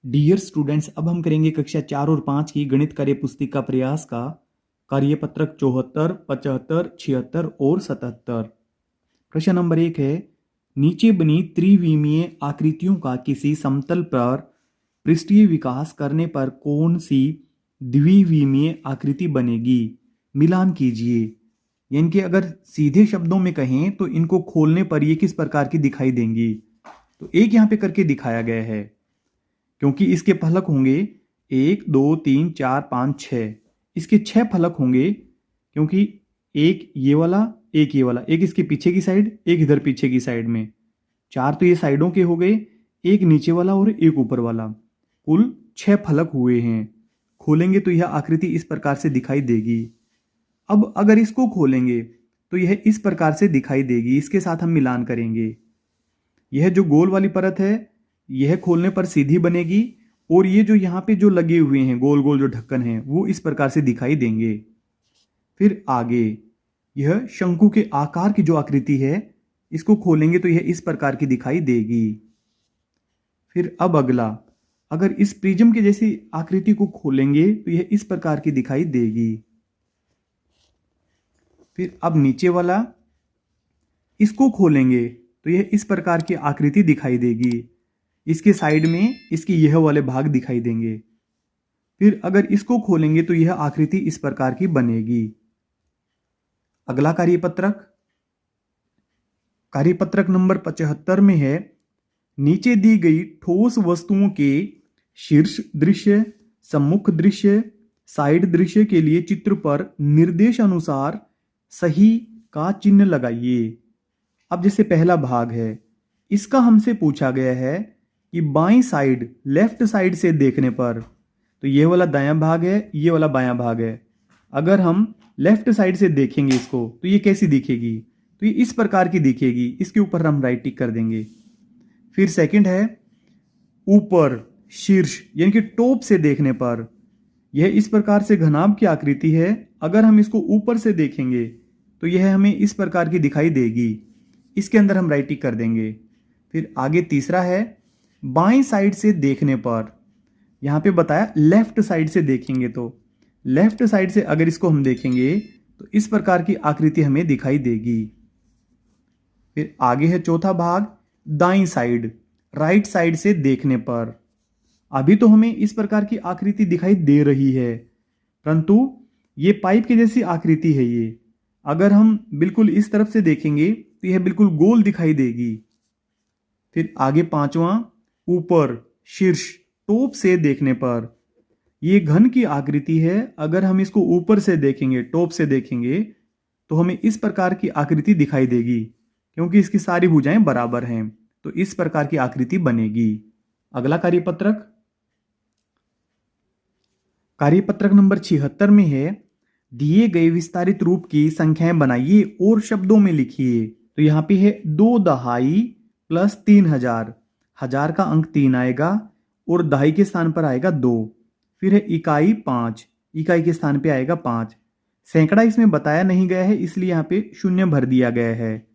Dear students, अब हम करेंगे कक्षा 4 और 5 की गणित कार्य पुस्तिका प्रयास का कार्यपत्रक 74, 75, 76 और 77। प्रश्न नंबर 1 है, नीचे बनी त्रिविमीय आकृतियों का किसी समतल पर पृष्ठीय विकास करने पर कौन सी द्विविमीय आकृति बनेगी? मिलान कीजिए। यानी कि अगर सीधे शब्दों में कहें तो इनको खोलने पर ये किस प्रकार की दिखाई देंगी? तो एक यहाँ पे करके दिखाया गया है, क्योंकि इसके फलक होंगे 1, 2, 3, 4, 5, 6। इसके 6 फलक होंगे, क्योंकि एक ये वाला, एक ये वाला, एक इसके पीछे की साइड, एक इधर पीछे की साइड में। 4 तो ये साइडों के हो गए, एक नीचे वाला और एक ऊपर वाला। कुल 6 फलक हुए हैं। खोलेंगे तो यह आकृति इस प्रकार से दिखाई देगी। अब अगर इसको खोलेंगे तो यह इस प्रकार से दिखाई देगी। इसके साथ हम मिलान करेंगे। यह जो गोल वाली परत है, यह खोलने पर सीधी बनेगी, और ये जो यहाँ पे जो लगे हुए हैं गोल गोल जो ढक्कन हैं, वो इस प्रकार से दिखाई देंगे। फिर आगे यह शंकु के आकार की जो आकृति है, इसको खोलेंगे तो यह इस प्रकार की दिखाई देगी। फिर अब अगला, अगर इस प्रिज्म के जैसी आकृति को खोलेंगे तो यह इस प्रकार की दिखाई देगी। फिर अब नीचे वाला, इसको खोलेंगे तो यह इस प्रकार की आकृति दिखाई देगी। इसके साइड में इसके यह वाले भाग दिखाई देंगे। फिर अगर इसको खोलेंगे तो यह आकृति इस प्रकार की बनेगी। अगला कार्यपत्रक, कार्यपत्रक नंबर 75 में है, नीचे दी गई ठोस वस्तुओं के शीर्ष दृश्य, सम्मुख दृश्य, साइड दृश्य के लिए चित्र पर निर्देश अनुसार सही का चिन्ह लगाइए। अब जैसे पहला भाग है, इसका हमसे पूछा गया है कि बाईं साइड, लेफ्ट साइड से देखने पर, तो ये वाला दायां भाग है, ये वाला बायां भाग है। अगर हम लेफ्ट साइड से देखेंगे इसको तो ये कैसी दिखेगी? तो ये इस प्रकार की दिखेगी। इसके ऊपर हम राइट टिक कर देंगे। फिर सेकंड है, ऊपर, शीर्ष यानी कि टॉप से देखने पर, यह इस प्रकार से घनाभ की आकृति है। अगर हम इसको ऊपर से देखेंगे तो यह हमें इस प्रकार की दिखाई देगी। इसके अंदर हम राइट टिक कर देंगे। फिर आगे तीसरा है, बाईं साइड से देखने पर, यहां पे बताया लेफ्ट साइड से देखेंगे, तो लेफ्ट साइड से अगर इसको हम देखेंगे तो इस प्रकार की आकृति हमें दिखाई देगी। फिर आगे है चौथा भाग, दाईं साइड, राइट साइड से देखने पर। अभी तो हमें इस प्रकार की आकृति दिखाई दे रही है, परंतु ये पाइप की जैसी आकृति है ये। अगर हम बिल्कुल इस तरफ से देखेंगे तो यह बिल्कुल गोल दिखाई देगी। फिर आगे पांचवा, ऊपर, शीर्ष, टॉप से देखने पर, यह घन की आकृति है। अगर हम इसको ऊपर से देखेंगे, टॉप से देखेंगे, तो हमें इस प्रकार की आकृति दिखाई देगी, क्योंकि इसकी सारी भुजाएं बराबर हैं। तो इस प्रकार की आकृति बनेगी। अगला कार्यपत्रक, कार्यपत्रक नंबर 76 में है, दिए गए विस्तारित रूप की संख्याएं बनाइए और शब्दों में लिखिए। तो यहां पे है 2 दहाई प्लस 3000। हजार का अंक 3 आएगा और दहाई के स्थान पर आएगा 2। फिर है इकाई 5, इकाई के स्थान पे आएगा 5। सैकड़ा इसमें बताया नहीं गया है, इसलिए यहाँ पे शून्य भर दिया गया है।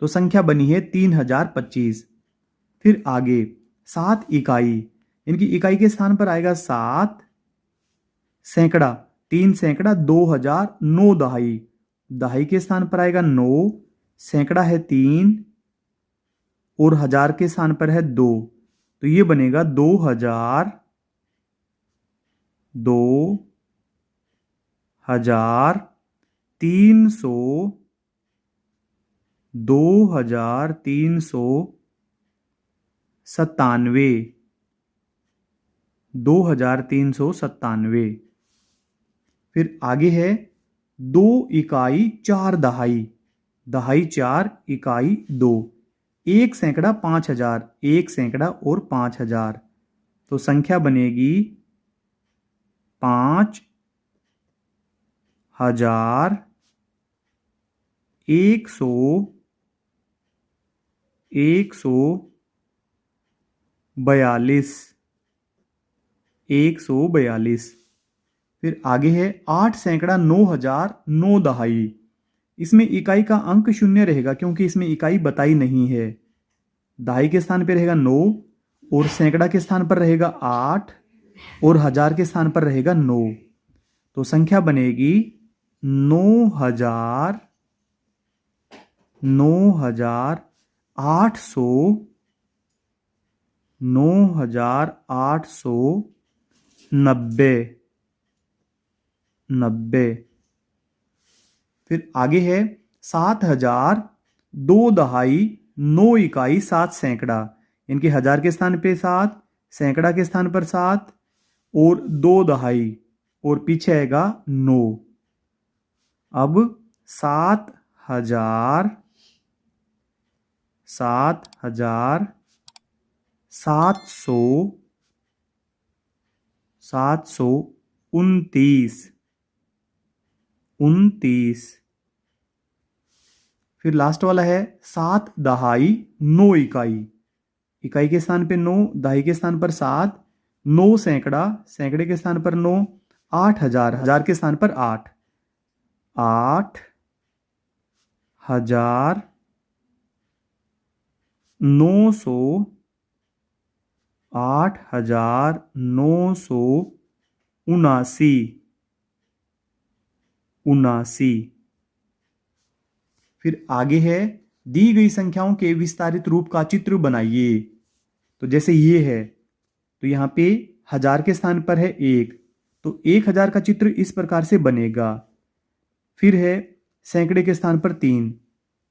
तो संख्या बनी है 3025। फिर आगे 7 इकाई, इनकी इकाई के स्थान पर आएगा 7। सैकड़ा, 3 सैकड़ा 2000, 9 दहाई, दहाई के स्थान पर आएगा 9। सैकड़ा है 3 और हजार के स्थान पर है 2, तो ये बनेगा 2000, 2300, 2397, 2397। फिर आगे है 2 इकाई 4 दहाई, दहाई 4, इकाई 2। 1 सैकड़ा 5000, 1 सैकड़ा और 5000, तो संख्या बनेगी 5100, 142। फिर आगे है 8 सैकड़ा 9000, 9 दहाई। इसमें इकाई का अंक शून्य रहेगा, क्योंकि इसमें इकाई बताई नहीं है। दहाई के स्थान पे रहेगा 9 और सैकड़ा के स्थान पर रहेगा 8 और हजार के स्थान पर रहेगा 9। तो संख्या बनेगी 9,000 9,800 9,890। फिर आगे है 7,000 2 दहाई 9 इकाई 7 सैकड़ा। इनके हजार के स्थान पे 7, सैकड़ा के स्थान पर 7 और 2 दहाई और पीछे आएगा 9। अब 7,000 729। फिर लास्ट वाला है 7 दहाई 9 इकाई। इकाई के स्थान पे 9, दहाई के स्थान पर 7, 9 सैकड़ा, सैकड़े के स्थान पर 9, 8,000, हजार के स्थान पर 8, 8,900 8,979। फिर आगे है दी गई संख्याओं के विस्तारित रूप का चित्र बनाइए। तो जैसे ये है, तो यहाँ पे हजार के स्थान पर है 1, तो 1,000 का चित्र इस प्रकार से बनेगा। फिर है सैकड़े के स्थान पर 3,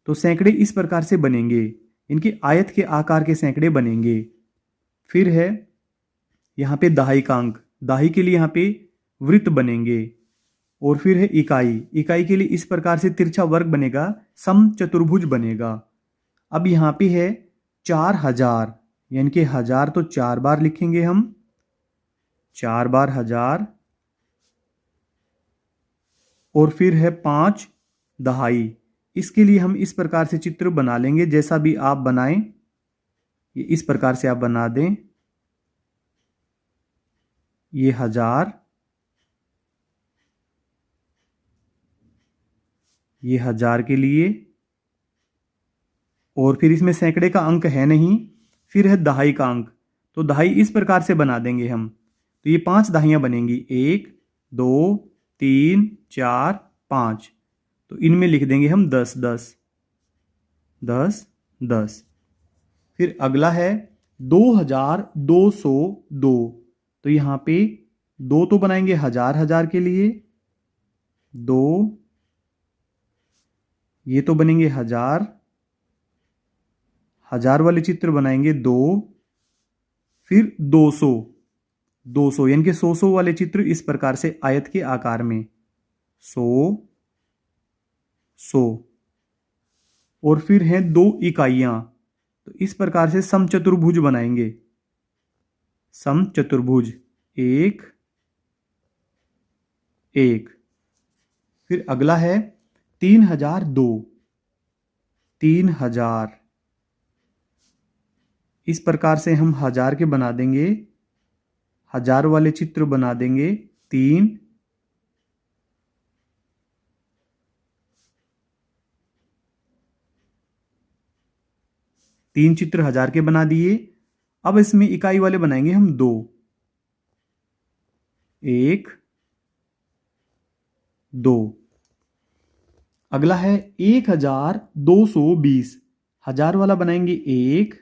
तो सैकड़े इस प्रकार से बनेंगे, इनके आयत के आकार के सैकड़े बनेंगे। फिर है यहाँ पे दहाई का अंक, दहाई के लिए यहाँ पे वृत्त बनेंगे। और फिर है इकाई, इकाई के लिए इस प्रकार से तिरछा वर्ग बनेगा, समचतुर्भुज बनेगा। अब यहाँ पे है 4,000, यानी कि हजार तो 4 बार लिखेंगे हम, 4 बार हजार। और फिर है 5 दहाई, इसके लिए हम इस प्रकार से चित्र बना लेंगे, जैसा भी आप बनाएं ये इस प्रकार से आप बना दें। ये हजार, ये हजार के लिए। और फिर इसमें सैकड़े का अंक है नहीं। फिर है दहाई का अंक, तो दहाई इस प्रकार से बना देंगे हम, तो ये 5 दहाइयां बनेंगी, 1 2 3 4 5। तो इनमें लिख देंगे हम 10 10 10 10। फिर अगला है 2,202, तो यहाँ पे 2 तो बनाएंगे हजार हजार के लिए, 2, ये तो बनेंगे हजार, हजार वाले चित्र बनाएंगे 2। फिर 200, 200 यानी कि 100 वाले चित्र इस प्रकार से आयत के आकार में, 100 100। और फिर हैं 2 इकाइयां, तो इस प्रकार से समचतुर्भुज बनाएंगे, समचतुर्भुज 1 1। फिर अगला है 3,002, 3,000, इस प्रकार से हम हजार के बना देंगे, हजार वाले चित्र बना देंगे 3। तीन चित्र हजार के बना दिए। अब इसमें इकाई वाले बनाएंगे हम 2, 1 2। अगला है 1,220, हजार वाला बनाएंगे 1,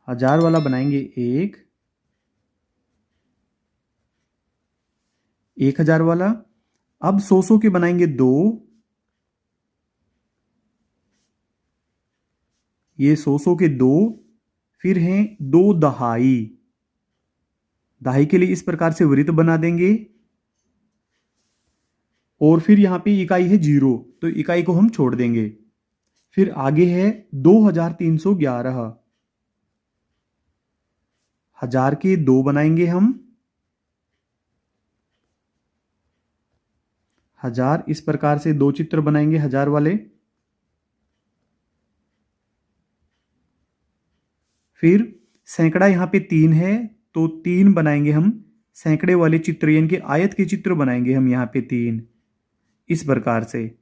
हजार वाला बनाएंगे 1, 1,000 वाला। अब 100 के बनाएंगे 2, ये 100 के 2। फिर हैं 2 दहाई, दहाई के लिए इस प्रकार से वृत्त बना देंगे। और फिर यहां पे इकाई है 0, तो इकाई को हम छोड़ देंगे। फिर आगे है 2,311, हजार के 2 बनाएंगे हम, हजार, इस प्रकार से 2 चित्र बनाएंगे हजार वाले। फिर सैकड़ा यहां पे 3 है, तो 3 बनाएंगे हम सैकड़े वाले चित्र, यानी कि आयत के चित्र बनाएंगे हम यहां पे 3, इस प्रकार से।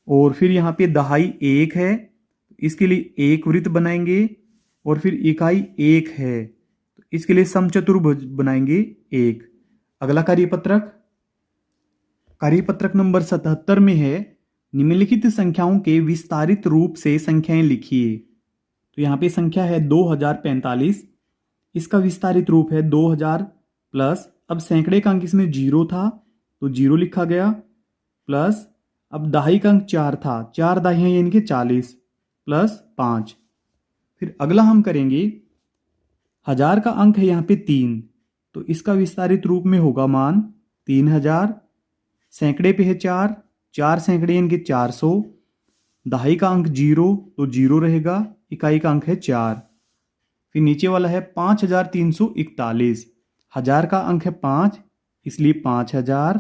और फिर यहां पे दहाई 1 है, इसके लिए एक वृत्त बनाएंगे और फिर इकाई एक है, तो इसके लिए समचतुर्भुज बनाएंगे एक। अगला कार्यपत्रक नंबर 77 में है निम्नलिखित संख्याओं के विस्तारित रूप से संख्याएं लिखिए। तो यहाँ पे संख्या है 2045, इसका विस्तारित रूप है 2000 प्लस, अब सैकड़े का अंक इसमें 0 था तो 0 लिखा गया, प्लस अब दहाई का अंक 4 था, 4 दहाइयाँ यानी कि 40 प्लस 5। फिर अगला हम करेंगे, हजार का अंक है यहाँ पे 3, तो इसका विस्तारित रूप में होगा मान 3000, सैकड़े पे है 4, 4 सैकड़े यानी कि 400, दहाई का अंक 0 तो 0 रहेगा, इकाई का अंक है 4। फिर नीचे वाला है 5341, हजार का अंक है 5 इसलिए 5000,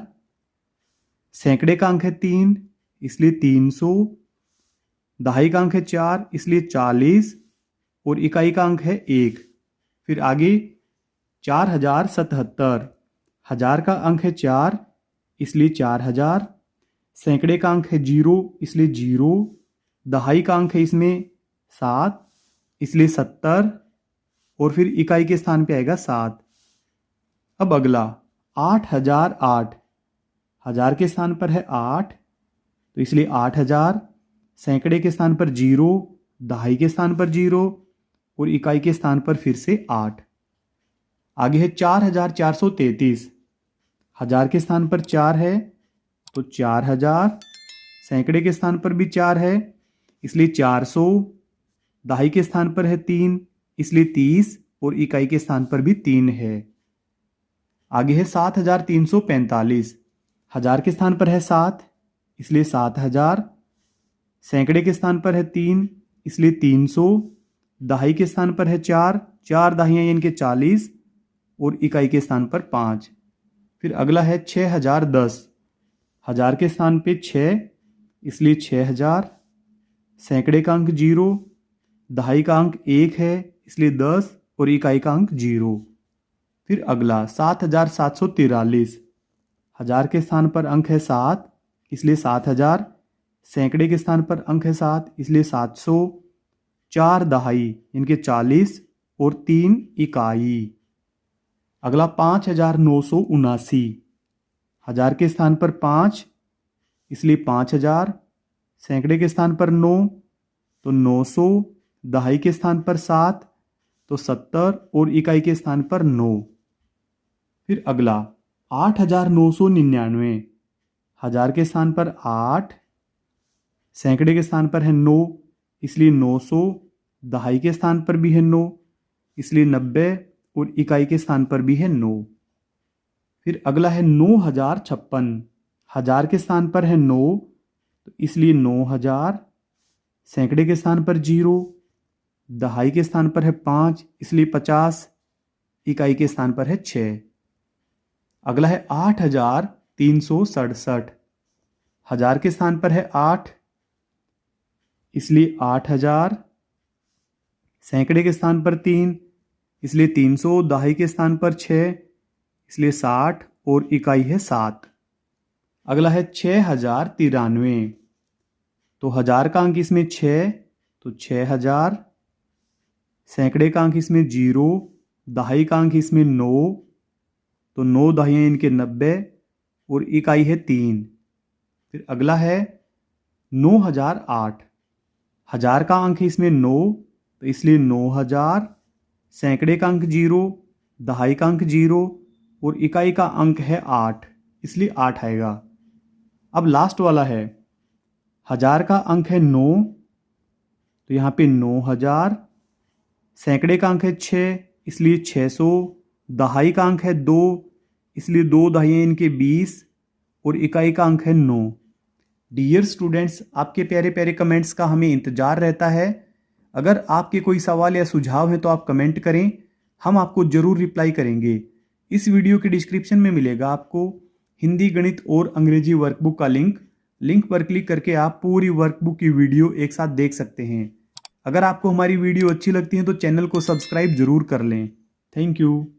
सैकड़े का अंक है 3 इसलिए 300, दहाई का अंक है 4 इसलिए 40 और इकाई का अंक है 1। फिर आगे 4077, हजार का अंक है 4 इसलिए 4000, सैकड़े का अंक है 0 इसलिए 0, दहाई का अंक है इसमें 7 इसलिए 70 और फिर इकाई के स्थान पे आएगा 7। अब अगला 8008, हजार के स्थान पर है 8 तो इसलिए 8000, सैकड़े के स्थान पर 0, दहाई के स्थान पर 0 और इकाई के स्थान पर फिर से 8। आगे है 4433, हजार के स्थान पर 4 है तो 4000, सैकड़े के स्थान पर भी 4 है इसलिए 400, दहाई के स्थान पर है 3 इसलिए 30 और इकाई के स्थान पर भी 3 है। आगे है 7345, हजार के स्थान पर है 7 इसलिए 7000, सैकड़े के स्थान पर है 3 इसलिए 300, दहाई के स्थान पर है 4, 4 दहाइयाँ यानी कि 40 और इकाई के स्थान पर 5। फिर अगला है 6010, हजार के स्थान पे 6 इसलिए 6000, सैकड़े का अंक 0, दहाई का अंक 1 है इसलिए 10 और इकाई का अंक 0। फिर अगला 7743, हजार के स्थान पर अंक है 7 इसलिए 7000, सैकड़े के स्थान पर अंक है 7 इसलिए 700, 4 दहाई इनके 40 और 3 इकाई। अगला 5979, हजार के स्थान पर 5 इसलिए 5000, सैकड़े के स्थान पर 9 तो 900, दहाई के स्थान पर 7 तो 70 और इकाई के स्थान पर 9। फिर अगला 8999, हजार के स्थान पर 8, सैकड़े के स्थान पर है 9 इसलिए 900, दहाई के स्थान पर भी है 9 इसलिए 90 और इकाई के स्थान पर भी है 9। फिर अगला है 9056, हजार के स्थान पर है 9 तो इसलिए 9000, सैकड़े के स्थान पर 0, दहाई के स्थान पर है 5 इसलिए 50, इकाई के स्थान पर है 6। अगला है 8367, हजार के स्थान पर है 8 इसलिए 8000, सैकड़े के स्थान पर 3 इसलिए 300, दहाई के स्थान पर 6 इसलिए 60 और इकाई है 7। अगला है 6093, तो हजार का अंक इसमें 6 तो 6000, सैकड़े का अंक इसमें 0, दहाई का अंक इसमें 9 तो 9 दहाइयाँ इनके 90 और इकाई है 3। फिर अगला है 9008, हजार का अंक है इसमें 9 तो इसलिए 9000, सैकड़े का अंक 0, दहाई का अंक 0 और इकाई का अंक है 8 इसलिए 8 आएगा। अब लास्ट वाला है, हजार का अंक है 9 तो यहाँ पे 9000, सैकड़े का अंक है 6 इसलिए 600, दहाई का अंक है 2 इसलिए 2 दहाइयाँ इनके 20 और इकाई का अंक है 9। डियर स्टूडेंट्स, आपके प्यारे प्यारे कमेंट्स का हमें इंतज़ार रहता है। अगर आपके कोई सवाल या सुझाव है तो आप कमेंट करें, हम आपको ज़रूर रिप्लाई करेंगे। इस वीडियो के डिस्क्रिप्शन में मिलेगा आपको हिंदी, गणित और अंग्रेजी वर्कबुक का लिंक पर क्लिक करके आप पूरी वर्कबुक की वीडियो एक साथ देख सकते हैं। अगर आपको हमारी वीडियो अच्छी लगती है तो चैनल को सब्सक्राइब जरूर कर लें। Thank you.